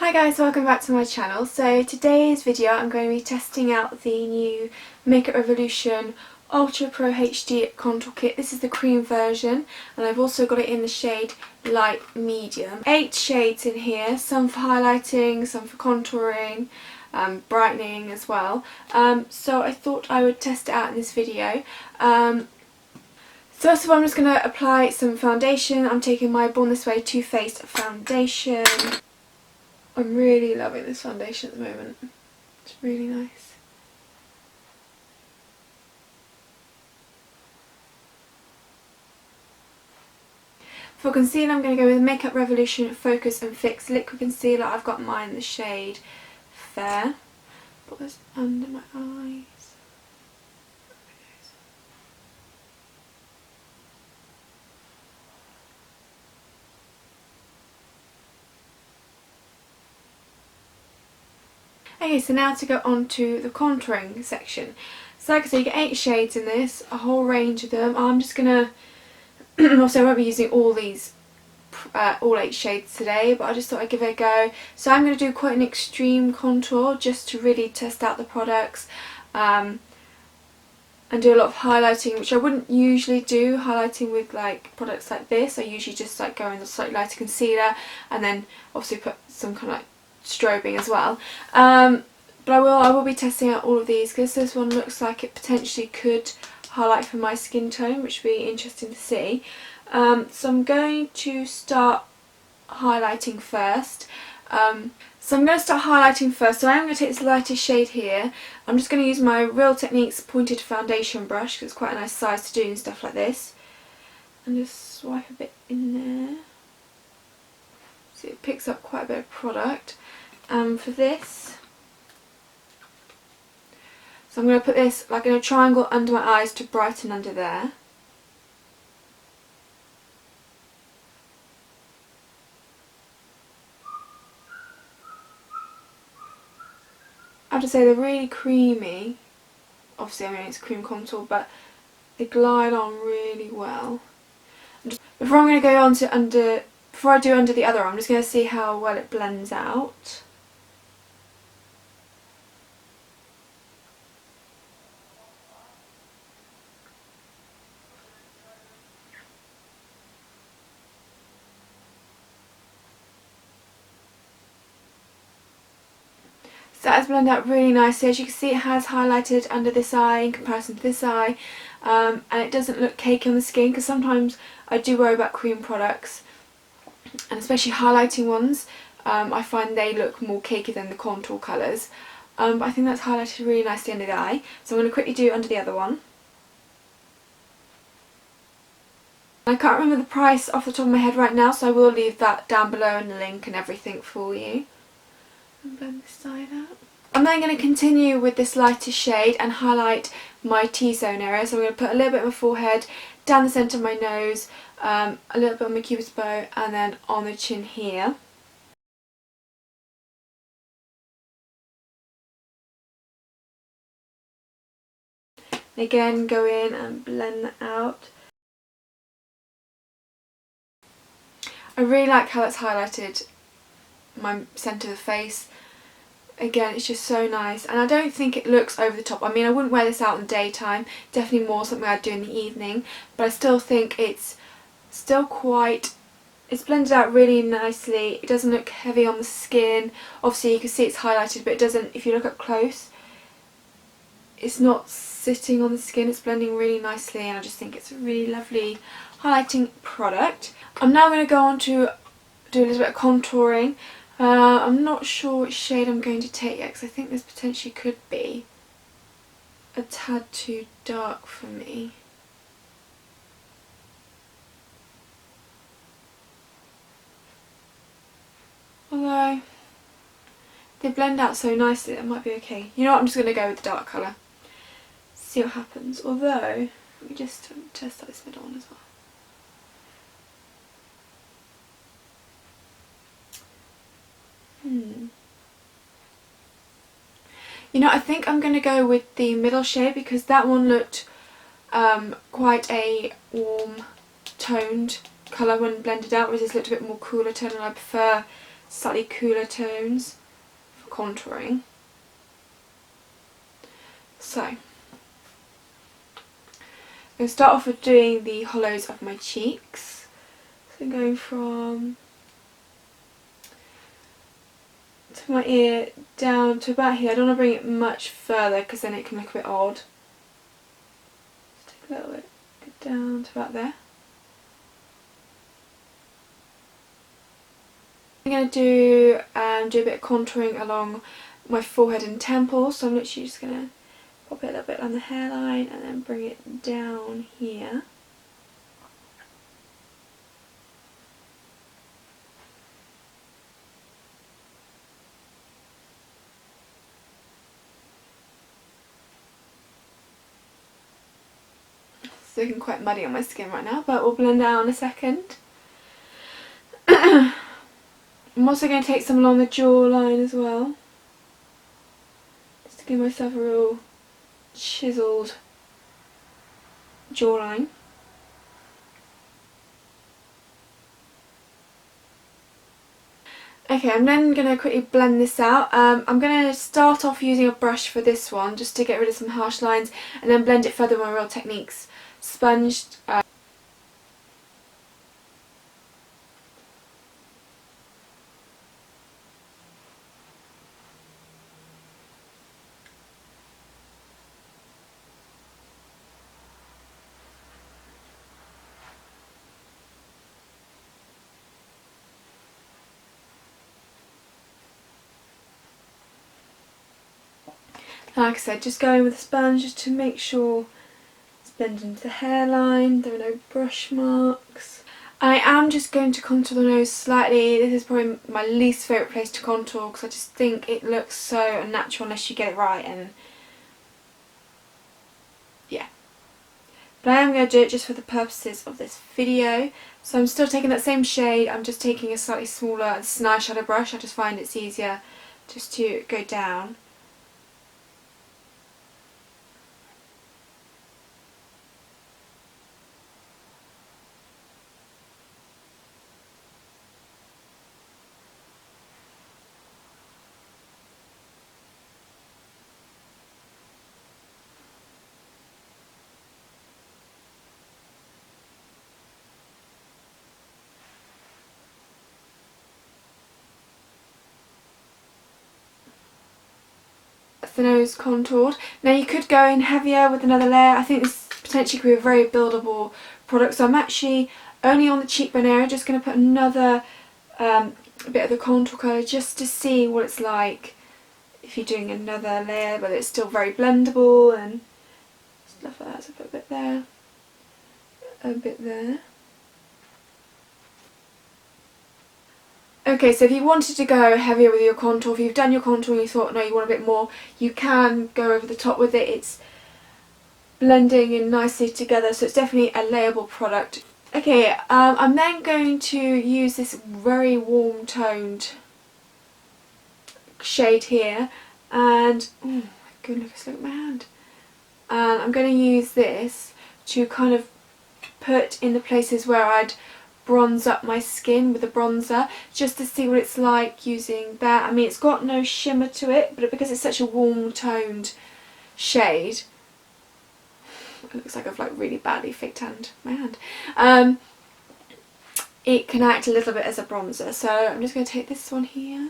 Hi guys, welcome back to my channel. So today's video I'm going to be testing out the new Makeup Revolution Ultra Pro HD contour kit. This is the cream version and I've also got it in the shade light medium. 8 shades in here, some for highlighting, some for contouring, brightening as well. So I thought I would test it out in this video. First of all, I'm just going to apply some foundation. I'm taking my Born This Way Too Faced foundation. I'm really loving this foundation at the moment. It's really nice. For concealer, I'm going to go with Makeup Revolution Focus and Fix Liquid Concealer. I've got mine in the shade Fair. Put this under my eyes. Okay, so now to go on to the contouring section. So like I said, you get 8 shades in this, a whole range of them. I'm just going to, also I won't be using all 8 shades today, but I just thought I'd give it a go. So I'm going to do quite an extreme contour just to really test out the products and do a lot of highlighting, which I wouldn't usually do, highlighting with like products like this. I usually just like go in the slightly lighter concealer and then obviously put some kind of like strobing as well. But I will be testing out all of these because this one looks like it potentially could highlight for my skin tone, which would be interesting to see. So I'm going to start highlighting first. So I'm going to start highlighting first. So I am going to take this lighter shade here. I'm just going to use my Real Techniques pointed foundation brush because it's quite a nice size to do and stuff like this. And just swipe a bit in there. So it picks up quite a bit of product. For this, so I'm going to put this like in a triangle under my eyes to brighten under there. I have to say they're really creamy. Obviously, I mean it's cream contour, but they glide on really well. Before I'm going to go on to before I do under the other arm, I'm just going to see how well it blends out. So that has blended out really nicely. As you can see, it has highlighted under this eye in comparison to this eye, and it doesn't look cakey on the skin because sometimes I do worry about cream products, and especially highlighting ones. I find they look more cakey than the contour colours, but I think that's highlighted really nicely under the eye. So I'm going to quickly do under the other one. I can't remember the price off the top of my head right now, so I will leave that down below in the link and everything for you. And blend this side out. I'm then going to continue with this lighter shade and highlight my T-zone area. So I'm going to put a little bit on my forehead, down the centre of my nose, a little bit on my cupid's bow, and then on the chin here. Again, go in and blend that out. I really like how that's highlighted my centre of the face. Again, it's just so nice, and I don't think it looks over the top. I mean, I wouldn't wear this out in the daytime, definitely more something I'd do in the evening, but I still think it's still it's blended out really nicely. It doesn't look heavy on the skin. Obviously you can see it's highlighted, but it doesn't, if you look up close, it's not sitting on the skin, it's blending really nicely, and I just think it's a really lovely highlighting product. I'm now going to go on to do a little bit of contouring. I'm not sure which shade I'm going to take yet because I think this potentially could be a tad too dark for me. Although they blend out so nicely, that might be okay. You know what, I'm just going to go with the dark colour. See what happens. Although, let me just test out this middle one as well. You know, I think I'm going to go with the middle shade because that one looked quite a warm toned colour when blended out, whereas this looked a bit more cooler tone, and I prefer slightly cooler tones for contouring. So I'm going to start off with doing the hollows of my cheeks. So going from to my ear down to about here. I don't want to bring it much further because then it can look a bit odd. Just take a little bit down to about there. I'm going to do a bit of contouring along my forehead and temples, so I'm literally just going to pop it a little bit on the hairline and then bring it down here. It's looking quite muddy on my skin right now, but we'll blend out in a second. I'm also going to take some along the jawline as well, just to give myself a real chiseled jawline. Okay, I'm then going to quickly blend this out. I'm going to start off using a brush for this one, just to get rid of some harsh lines, and then blend it further with my Real Techniques sponge. Like I said, just going with a sponge just to make sure it's blended into the hairline, there are no brush marks. I am just going to contour the nose slightly. This is probably my least favourite place to contour because I just think it looks so unnatural unless you get it right, and yeah. But I am going to do it just for the purposes of this video. So I'm still taking that same shade, I'm just taking a slightly smaller, this is an eyeshadow brush. I just find it's easier just to go down. The nose contoured. Now you could go in heavier with another layer. I think this potentially could be a very buildable product, so I'm actually only on the cheekbone area just going to put another bit of the contour colour just to see what it's like if you're doing another layer, but it's still very blendable and stuff like that. So put a bit there, a bit there. Okay, so if you wanted to go heavier with your contour, if you've done your contour and you thought, no, you want a bit more, you can go over the top with it. It's blending in nicely together, so it's definitely a layable product. Okay, I'm then going to use this very warm toned shade here, and oh my goodness, look at my hand. And I'm going to use this to kind of put in the places where I'd bronze up my skin with a bronzer, just to see what it's like using that. I mean, it's got no shimmer to it, but because it's such a warm toned shade, it looks like I've like really badly fake tanned my hand. It can act a little bit as a bronzer, so I'm just going to take this one here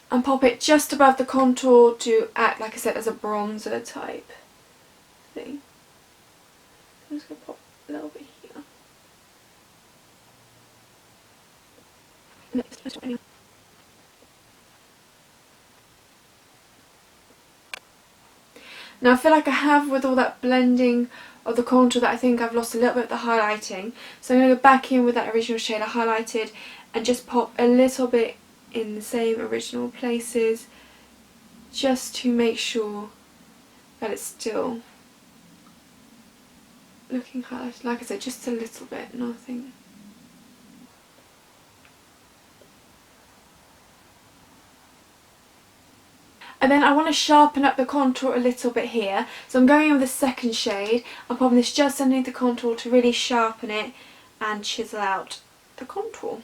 and pop it just above the contour to act, like I said, as a bronzer type thing. I'm just going to pop a little bit here. Now I feel like I have, with all that blending of the contour, that I think I've lost a little bit of the highlighting. So I'm going to go back in with that original shade I highlighted and just pop a little bit in the same original places, just to make sure that it's still looking highlighted. Like I said, just a little bit, nothing. And then I want to sharpen up the contour a little bit here, so I'm going in with the second shade. I'm popping this just underneath the contour to really sharpen it and chisel out the contour.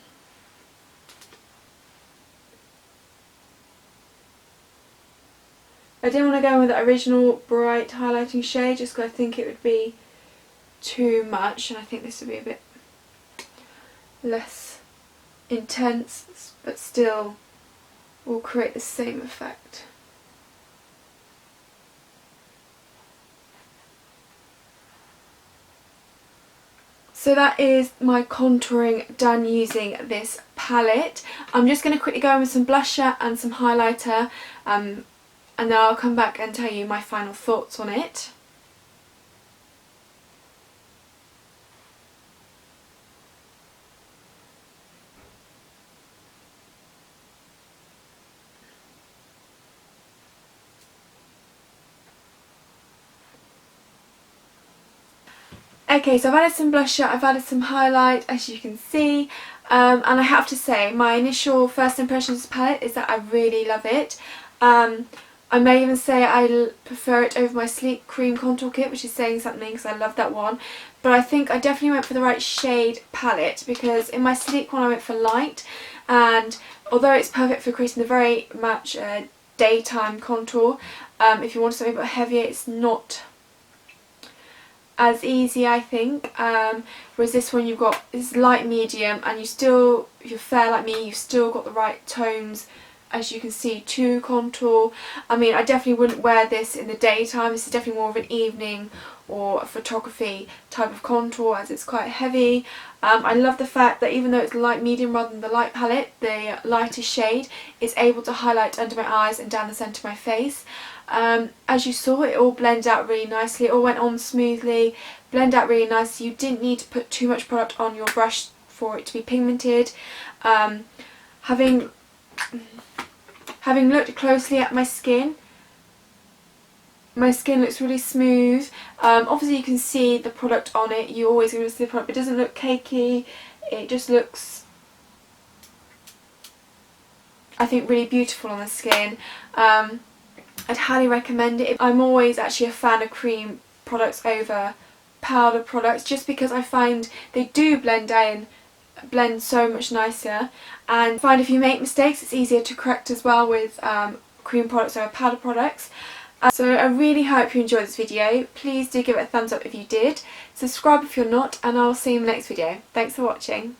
I didn't want to go with the original bright highlighting shade just because I think it would be too much, and I think this would be a bit less intense but still will create the same effect. So that is my contouring done using this palette. I'm just going to quickly go in with some blusher and some highlighter, and then I'll come back and tell you my final thoughts on it. Okay, so I've added some blusher, I've added some highlight, as you can see, and I have to say my initial first impressions of this palette is that I really love it. I may even say I prefer it over my Sleek Cream Contour Kit, which is saying something because I love that one. But I think I definitely went for the right shade palette, because in my Sleek one I went for light, and although it's perfect for creating the very much daytime contour, if you want something a bit heavier, it's not as easy, I think. Whereas this one you've got this light medium, and if you're fair like me, you've still got the right tones, as you can see, to contour. I mean, I definitely wouldn't wear this in the daytime. This is definitely more of an evening or a photography type of contour, as it's quite heavy. I love the fact that even though it's light medium rather than the light palette, the lighter shade is able to highlight under my eyes and down the centre of my face. As you saw, it all blended out really nicely, it all went on smoothly, blended out really nicely. You didn't need to put too much product on your brush for it to be pigmented. Having looked closely at my skin looks really smooth. Obviously you can see the product on it, you're always going to see the product, but it doesn't look cakey, it just looks, I think, really beautiful on the skin. I'd highly recommend it. I'm always actually a fan of cream products over powder products, just because I find they do blend so much nicer, and I find if you make mistakes it's easier to correct as well with cream products over powder products. So I really hope you enjoyed this video. Please do give it a thumbs up if you did, subscribe if you're not, and I'll see you in the next video. Thanks for watching.